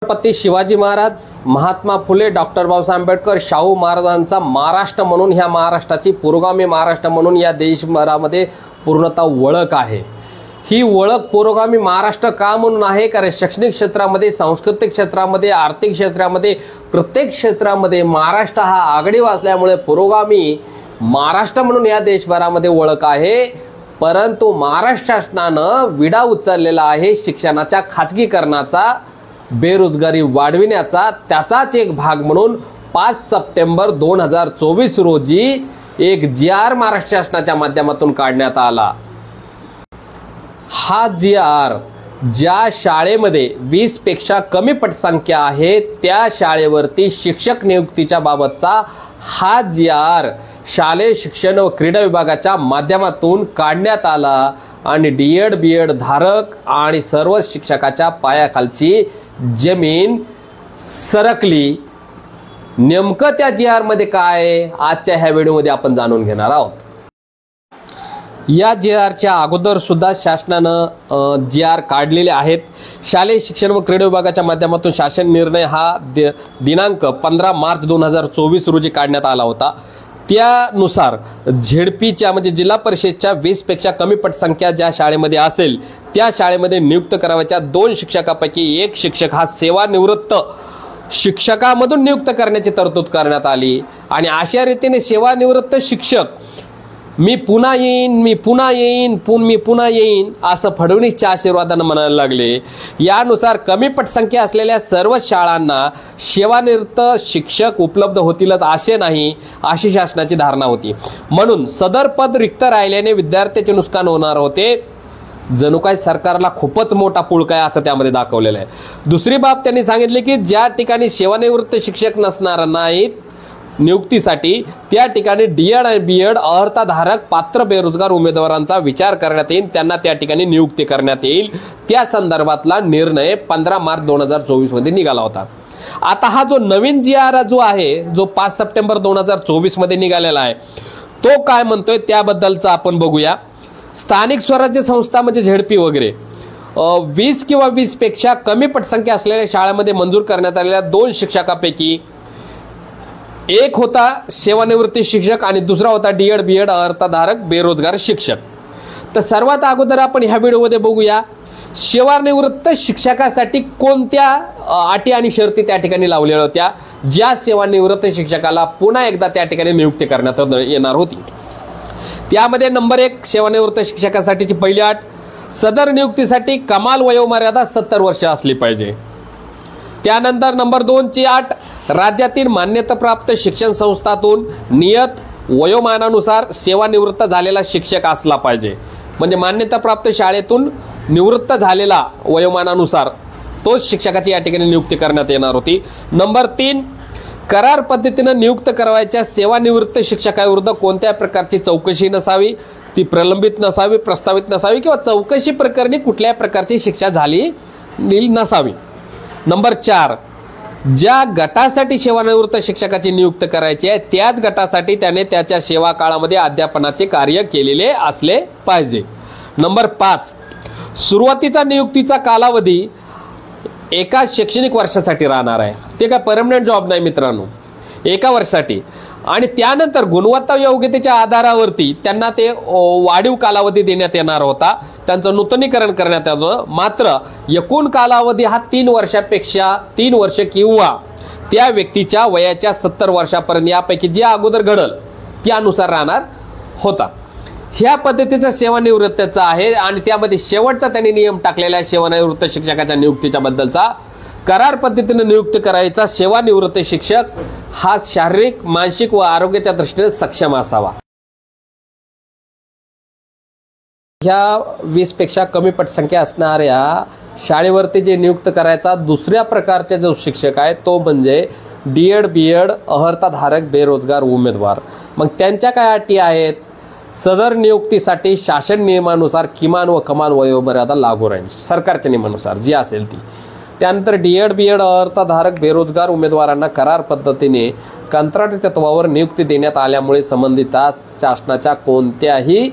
Chhatrapati Shivaji Maharaj, Mahatma Phule, doctor Babasaheb Ambedkar, Shahu महाराजांचा महाराष्ट्र म्हणून, ह्या महाराष्ट्राची पुरोगामी महाराष्ट्र म्हणून या देशभरामध्ये पूर्णतः ओळख आहे। ही ओळख पुरोगामी महाराष्ट्र का म्हणून आहे? कारण शैक्षणिक क्षेत्रामध्ये, सांस्कृतिक क्षेत्रामध्ये, आर्थिक क्षेत्रामध्ये, प्रत्येक क्षेत्रामध्ये महाराष्ट्र हा आघाडीवर असल्यामुळे पुरोगामी महाराष्ट्र म्हणून या देशभरामध्ये ओळख आहे। परंतु महाराष्ट्र शासनानं विडा उचललेला आहे शिक्षणाच्या खाजगीकरणाचा, बेरोजगारी वाढविण्याचा। त्याचाच एक भाग म्हणून 5 सप्टेंबर 2024 रोजी एक GR महाराष्ट्र शासनाच्या माध्यमातून काढण्यात आला। हा GR ज्या शाळेमध्ये 20 पेक्षा कमी पटसंख्या आहे त्या शाळेवरती शिक्षक नियुक्तीच्या बाबतचा हा GR शालेय शिक्षण व क्रीडा विभागाच्या माध्यमातून काढण्यात आला आणि DED BEd धारक आणि सर्व शिक्षकाच्या पायाखालची जमीन सरकली। नेमकं त्या GR मध्ये काय आहे आजच्या ह्या व्हिडिओमध्ये आपण जाणून घेणार आहोत। या GRच्या अगोदर सुद्धा शासनानं GR काढलेले आहेत। शालेय शिक्षण व क्रीडा विभागाच्या माध्यमातून शासन निर्णय हा दिनांक 15 मार्च 2024 रोजी काढण्यात आला होता। त्यानुसार झेडपीच्या म्हणजे जिल्हा परिषदच्या 20 पेक्षा कमी पटसंख्या ज्या शाळेमध्ये असेल त्या शाळेमध्ये नियुक्त करावयाच्या 2 शिक्षकापैकी एक शिक्षक हा सेवानिवृत्त शिक्षकामधून नियुक्त करण्याची तरतूद करण्यात आली। आणि अशा रीतीने सेवानिवृत्त शिक्षक मी पुन्हा येईन असं फडणवीसच्या आशीर्वादानं म्हणायला लागले। यानुसार कमी पटसंख्या असलेल्या सर्व शाळांना सेवानिवृत्त शिक्षक उपलब्ध होतीलच असे नाही, अशी शासनाची धारणा होती। म्हणून सदर पद रिक्त राहिल्याने विद्यार्थ्याचे नुकसान होणार होते। जणू काय सरकारला खूपच मोठा पुळका आहे असं त्यामध्ये दाखवलेलं आहे। दुसरी बाब त्यांनी सांगितली की ज्या ठिकाणी सेवानिवृत्त शिक्षक नसणार नाहीत नियुक्तीसाठी त्या ठिकाणी DED आणि BEd अर्हताधारक पात्र बेरोजगार उमेदवारांचा विचार करण्यात येईल, त्यांना त्या ठिकाणी नियुक्ती करण्यात येईल। त्या संदर्भातला निर्णय 15 मार्च 2024 मध्ये निघाला होता। आता हा जो नवीन GR जो आहे जो 5 सप्टेंबर 2024 मध्ये निघालेला आहे तो काय म्हणतोय त्याबद्दलचा आपण बघूया। स्थानिक स्वराज्य संस्था म्हणजे झेडपी वगैरे 20 किंवा 20 पेक्षा कमी पटसंख्या असलेल्या शाळांमध्ये मंजूर करण्यात आलेल्या 2 शिक्षकापैकी एक होता सेवानिवृत्ती शिक्षक आणि दुसरा होता DED BEd अर्हताधारक बेरोजगार शिक्षक। तर सर्वात अगोदर आपण ह्या व्हिडिओमध्ये बघूया सेवानिवृत्त शिक्षकासाठी कोणत्या अटी आणि शर्ती त्या ठिकाणी लावलेल्या होत्या ज्या सेवानिवृत्त शिक्षकाला पुन्हा एकदा त्या ठिकाणी नियुक्ती करण्यात येणार होती। त्यामध्ये नंबर 1 सेवानिवृत्त शिक्षकासाठीची पहिली अट, सदर नियुक्तीसाठी कमाल वयोमर्यादा 70 वर्ष असली पाहिजे। त्यानंतर नंबर 2 ची अट, राज्यातील मान्यताप्राप्त शिक्षण संस्थातून नियत वयोमानानुसार सेवानिवृत्त झालेला शिक्षक असला पाहिजे। म्हणजे मान्यताप्राप्त शाळेतून निवृत्त झालेला वयोमानानुसार तोच शिक्षकाची या ठिकाणी नियुक्ती करण्यात येणार होती। नंबर 3, करार पद्धतीनं नियुक्त करावयाच्या सेवानिवृत्त शिक्षकाविरुद्ध कोणत्या प्रकारची चौकशी नसावी, ती प्रलंबित नसावी, प्रस्तावित नसावी किंवा चौकशी प्रकरणी कुठल्याही प्रकारची शिक्षा झाली नसावी। नंबर 4, ज्या गटासाठी सेवानिवृत्त शिक्षकाची नियुक्त करायची आहे त्याच गटासाठी त्याने त्याच्या सेवा काळामध्ये अध्यापनाचे कार्य केलेले असले पाहिजे। नंबर 5, सुरुवातीचा नियुक्तीचा कालावधी एका शैक्षणिक वर्षासाठी राहणार आहे। ते काय परमनंट जॉब नाही मित्रांनो, एका वर्षासाठी। आणि त्यानंतर गुणवत्ता योग्यतेच्या आधारावरती त्यांना ते वाढीव कालावधी देण्यात येणार होता, त्यांचं नूतनीकरण करण्यात आलं। मात्र एकूण कालावधी हा 3 वर्ष किंवा त्या व्यक्तीच्या वयाच्या 70 वर्षापर्यंत यापैकी जे अगोदर घडल त्यानुसार राहणार होता। ह्या पद्धतीचा सेवानिवृत्तीचा आहे आणि त्यामध्ये शेवटचा त्यांनी नियम टाकलेला आहे सेवानिवृत्त शिक्षकाच्या नियुक्तीच्या बद्दलचा। करार पद्धतीने नियुक्त करायचा सेवानिवृत्त शिक्षक हा शारीरिक, मानसिक व आरोग्याच्या दृष्टीने सक्षम असावा। ह्या 20 पेक्षा कमी पटसंख्या असणाऱ्या शाळेवरती जे नियुक्त करायचा दुसऱ्या प्रकारचे जो शिक्षक आहे तो म्हणजे DED BEd अर्हताधारक बेरोजगार उमेदवार। मग त्यांच्या काय अटी आहेत? सदर नियुक्तीसाठी शासन नियमानुसार किमान व कमाल वयोमर्यादा लागू राहील, सरकारच्या नियमानुसार जी असेल ती। त्यानंतर DED BEd अर्हताधारक बेरोजगार उमेदवारांना करार पद्धतीने कंत्राटी तत्वावर नियुक्ती देण्यात आल्यामुळे संबंधित शासनाच्या कोणत्याही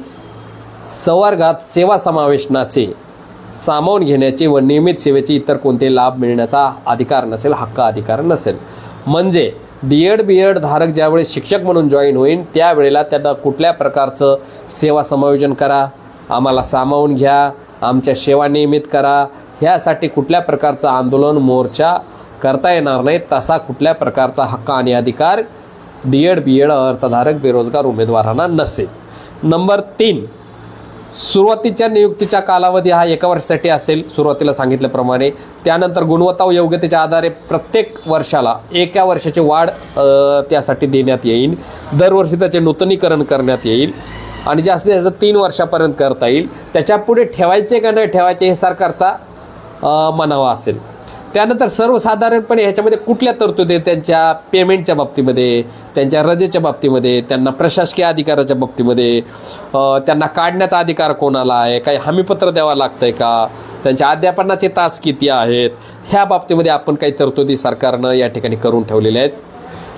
संवर्गात सेवा समावेशनाचे सामावून घेण्याचे व नियमित सेवेचे इतर कोणते लाभ मिळण्याचा अधिकार नसेल, हक्क अधिकार नसेल. म्हणजे DED BED धारक ज्यावेळेस शिक्षक म्हणून जॉईन होईल त्यावेळेला त्यांना कुठल्या प्रकारचं सेवा समायोजन करा, आम्हाला सामावून घ्या, आमच्या सेवा नियमित करा, ह्यासाठी कुठल्या प्रकारचं आंदोलन मोर्चा करता येणार नाही. तसा कुठल्या प्रकारचा हक्क आणि अधिकार DED BED अर्थधारक बेरोजगार उमेदवारांना नसेल. नंबर 3, सुरुवातीच्या नियुक्तीचा कालावधी हा 1 वर्षासाठी असेल सुरुवातीला सांगितल्याप्रमाणे. त्यानंतर गुणवत्ता व योग्यतेच्या आधारे प्रत्येक वर्षाला 1 वर्षाची वाढ त्यासाठी देण्यात येईल. दरवर्षी त्याचे नूतनीकरण करण्यात येईल आणि जास्तीत जास्त 3 वर्षापर्यंत करता येईल. त्याच्यापुढे ठेवायचे का नाही ठेवायचे हे सरकारचा मनावा असेल. त्यानंतर सर्वसाधारणपणे ह्याच्यामध्ये कुठल्या तरतुदी त्यांच्या पेमेंटच्या बाबतीमध्ये, त्यांच्या रजेच्या बाबतीमध्ये, त्यांना प्रशासकीय अधिकाराच्या बाबतीमध्ये, त्यांना काढण्याचा अधिकार कोणाला आहे, काही हमीपत्र द्यावं लागतं आहे का, त्यांच्या अध्यापनाचे तास किती आहेत, ह्या बाबतीमध्ये आपण काही तरतुदी सरकारनं या ठिकाणी करून ठेवलेल्या आहेत.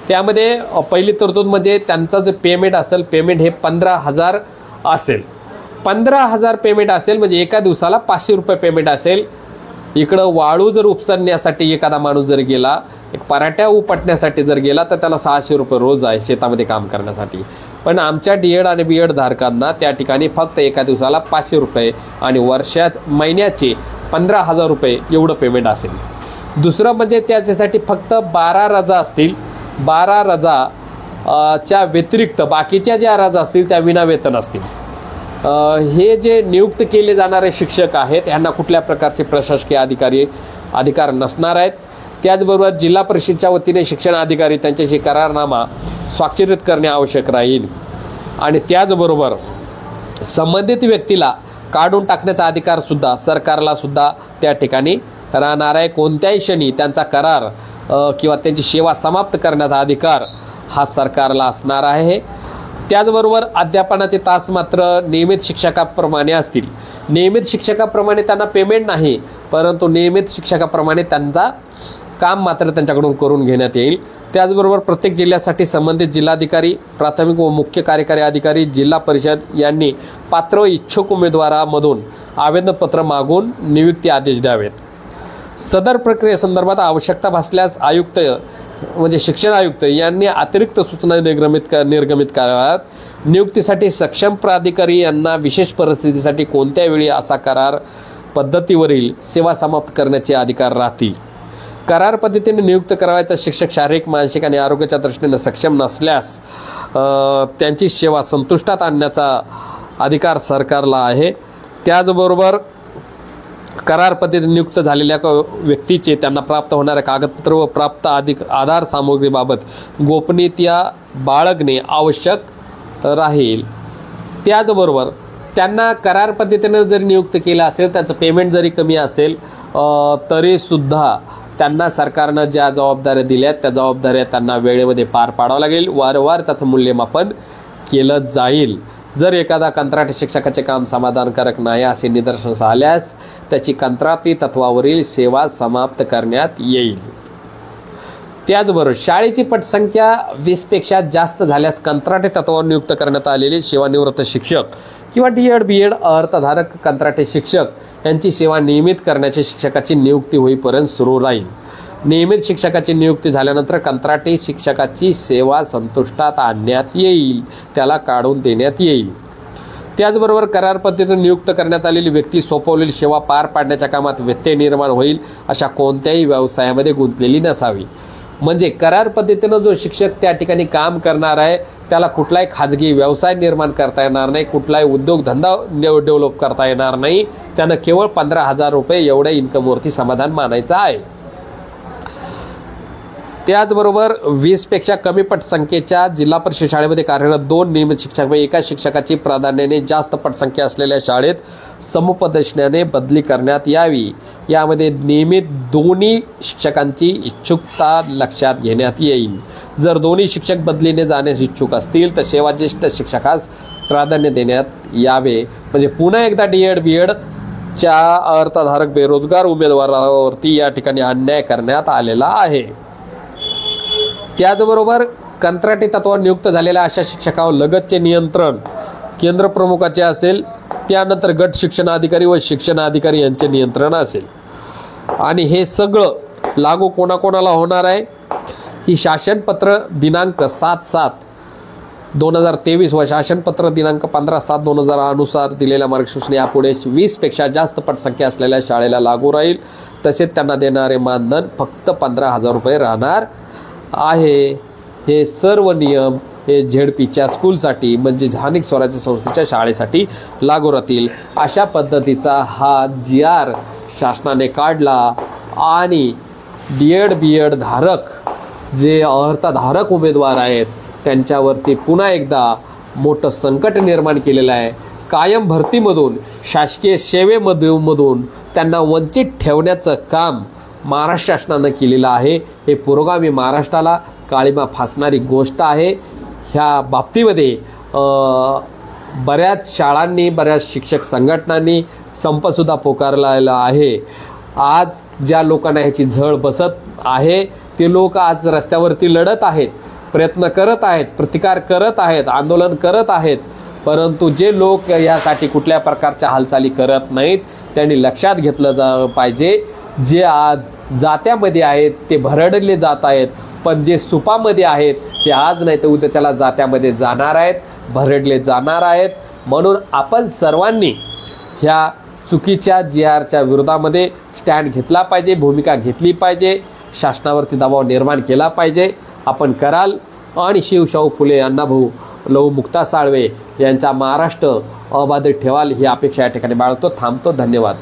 त्यामध्ये पहिली तरतूद म्हणजे त्यांचं जे पेमेंट असेल, पेमेंट हे 15,000 असेल. 15,000 पेमेंट असेल म्हणजे एका दिवसाला 500 रुपये पेमेंट असेल. इकडं वाळू जर उपसण्यासाठी एखादा माणूस जर गेला, एक पराठ्या उपटण्यासाठी जर गेला तर त्याला 600 रुपये रोज आहे शेतामध्ये काम करण्यासाठी. पण आमच्या DED आणि BED धारकांना त्या ठिकाणी फक्त एका दिवसाला 500 रुपये आणि महिन्याचे 15,000 रुपये एवढं पेमेंट असेल. दुसरं म्हणजे त्याच्यासाठी फक्त 12 रजा असतील. 12 रजा च्या व्यतिरिक्त बाकीच्या ज्या रजा असतील त्या विनावेतन असतील. हे जे नियुक्त केले जाणारे शिक्षक आहेत यांना कुठल्या प्रकारचे प्रशासकीय अधिकार नसणार आहेत. त्याचबरोबर जिल्हा परिषदेच्या वतीने शिक्षण अधिकारी त्यांच्याशी करारनामा स्वाक्षरित करणे आवश्यक राहील. आणि त्याचबरोबर संबंधित व्यक्तीला काढून टाकण्याचा अधिकारसुद्धा सरकारलासुद्धा त्या ठिकाणी राहणार आहे. कोणत्याही क्षणी त्यांचा करार किंवा त्यांची सेवा समाप्त करण्याचा अधिकार हा सरकारला असणार आहे. त्याचबरोबर अध्यापनाचे तास मात्र नियमित शिक्षकाप्रमाणे असतील. नियमित शिक्षकाप्रमाणे त्यांना पेमेंट नाही, परंतु नियमित शिक्षकाप्रमाणे त्यांचा काम मात्र त्यांच्याकडून करून घेण्यात येईल. त्याचबरोबर प्रत्येक जिल्ह्यासाठी संबंधित जिल्हाधिकारी, प्राथमिक व मुख्य कार्यकारी अधिकारी, जिल्हा परिषद यांनी पात्र व इच्छुक उमेदवारामधून आवेदनपत्र मागून नियुक्ती आदेश द्यावेत. सदर प्रक्रियेसंदर्भात आवश्यकता भासल्यास आयुक्त म्हणजे शिक्षण आयुक्त यांनी अतिरिक्त सूचना निर्गमित कराव्यात. नियुक्तीसाठी सक्षम प्राधिकारी यांना विशेष परिस्थितीसाठी कोणत्या वेळी असा करार पद्धतीवरील सेवा समाप्त करण्याचे अधिकार राहतील. करार पद्धतीने नियुक्त करावयाचा शिक्षक शारीरिक, मानसिक आणि आरोग्याच्या दृष्टीने सक्षम नसल्यास त्यांची सेवा संतुष्टात आणण्याचा अधिकार सरकारला आहे. त्याचबरोबर करार पद्धतीने नियुक्त झालेल्या व्यक्तीचे त्यांना प्राप्त होणाऱ्या कागदपत्र व प्राप्त आधार सामुग्रीबाबत गोपनीयता बाळगणे आवश्यक राहील. त्याचबरोबर त्यांना करार पद्धतीने जरी नियुक्त केलं असेल, त्याचं पेमेंट जरी कमी असेल तरीसुद्धा त्यांना सरकारनं ज्या जबाबदाऱ्या दिल्यात त्या जबाबदाऱ्या त्यांना वेळेमध्ये पार पाडावं लागेल. वारंवार त्याचं मूल्यमापन केलं जाईल. जर एखादा कंत्राटी शिक्षकाचे काम समाधानकारक नाही असे निदर्शनास आल्यास त्याची कंत्राटी तत्वावरील सेवा समाप्त करण्यात येईल. त्याचबरोबर शाळेची पटसंख्या 20पेक्षा जास्त झाल्यास कंत्राटी तत्वावर नियुक्त करण्यात आलेले सेवानिवृत्त शिक्षक किंवा DED BED अर्थधारक कंत्राटी शिक्षक यांची सेवा नियमित करण्याची शिक्षकाची नियुक्ती होईपर्यंत सुरू राहील. नियमित शिक्षकाची नियुक्ती झाल्यानंतर कंत्राटी शिक्षकाची सेवा संतुष्टात आणण्यात येईल, त्याला काढून देण्यात येईल. त्याचबरोबर करार पद्धतीने नियुक्त करण्यात आलेली व्यक्ती सोपवलेली सेवा पार पाडण्याच्या कामात व्यत्यय निर्माण होईल अशा कोणत्याही व्यवसायामध्ये गुंतलेली नसावी. म्हणजे करार पद्धतीनं जो शिक्षक त्या ठिकाणी काम करणार आहे त्याला कुठलाही खाजगी व्यवसाय निर्माण करता येणार नाही, कुठलाही उद्योगधंदा डेव्हलप करता येणार नाही. त्यानं केवळ 15,000 रुपये एवढ्या इन्कमवरती समाधान मानायचं आहे. त्याचबरोबर 20पेक्षा कमी पटसंख्येच्या जिल्हा परिषद शाळेमध्ये कार्यरत 2 नियमित शिक्षकांपैकी एका शिक्षकाची प्राधान्याने जास्त पटसंख्या असलेल्या शाळेत समुपदेशनाने बदली करण्यात यावी. यामध्ये नियमित दोन्ही शिक्षकांची इच्छुकता लक्षात घेण्यात येईल. जर दोन्ही शिक्षक बदलीने जाण्यास इच्छुक असतील तर सेवाज्येष्ठ शिक्षकास प्राधान्य देण्यात यावे. म्हणजे पुन्हा एकदा DED BED च्या अर्थधारक बेरोजगार उमेदवारावरती या ठिकाणी अन्याय करण्यात आलेला आहे. त्याचबरोबर कंत्राटी तत्वावर नियुक्त झालेल्या अशा शिक्षकावर लगतचे नियंत्रण केंद्र प्रमुखाचे असेल त्यानंतर गट शिक्षणाधिकारी व शिक्षणाधिकारी यांचे नियंत्रण असेल. आणि हे सगळं लागू कोणाकोणाला होणार आहे? ही शासनपत्र दिनांक 7/7/2023 व शासनपत्र दिनांक 15/7/2000 अनुसार दिलेल्या मार्गदर्शना यापुढे 20पेक्षा जास्त पटसंख्या असलेल्या शाळेला लागू राहील. तसेच त्यांना देणारे मानधन फक्त 15,000 रुपये राहणार आहे. हे सर्व नियम हे झेडपीच्या स्कूलसाठी म्हणजे स्थानिक स्वराज्य संस्थेच्या शाळेसाठी लागू राहतील. अशा पद्धतीचा हा GR शासनाने काढला आणि DED BEd धारक जे अर्हताधारक उमेदवार आहेत त्यांच्यावरती पुन्हा एकदा मोठं संकट निर्माण केलेलं आहे. कायम भरतीमधून शासकीय सेवेमधून त्यांना वंचित ठेवण्याचं काम महाराष्ट्र शासनानं केलेलं आहे. हे पुरोगामी महाराष्ट्राला काळिमा फासणारी गोष्ट आहे. ह्या बाबतीमध्ये बऱ्याच शाळांनी बऱ्याच शिक्षक संघटनांनी संपसुद्धा पुकारलेला आहे. आज ज्या लोकांना ह्याची झळ बसत आहे ते लोक आज रस्त्यावरती लढत आहेत, प्रयत्न करत आहेत, प्रतिकार करत आहेत, आंदोलन करत आहेत. परंतु जे लोक यासाठी कुठल्या प्रकारच्या हालचाली करत नाहीत त्यांनी लक्षात घेतलं पाहिजे. जे आज जात्यामध्ये आहेत ते भरडले जात आहेत, पण जे सुपामध्ये आहेत ते आज नाही तर उद्या त्याला जात्यामध्ये जाणार आहेत, भरडले जाणार आहेत. म्हणून आपण सर्वांनी ह्या चुकीच्या GRच्या विरोधामध्ये स्टँड घेतला पाहिजे, भूमिका घेतली पाहिजे, शासनावरती दबाव निर्माण केला पाहिजे. आपण कराल आणि शिवशाहू फुले अण्णाभाऊ लहू मुक्ता साळवे यांचा महाराष्ट्र अबाधित ठेवाल ही अपेक्षा या ठिकाणी बाळगतो. थांबतो. धन्यवाद.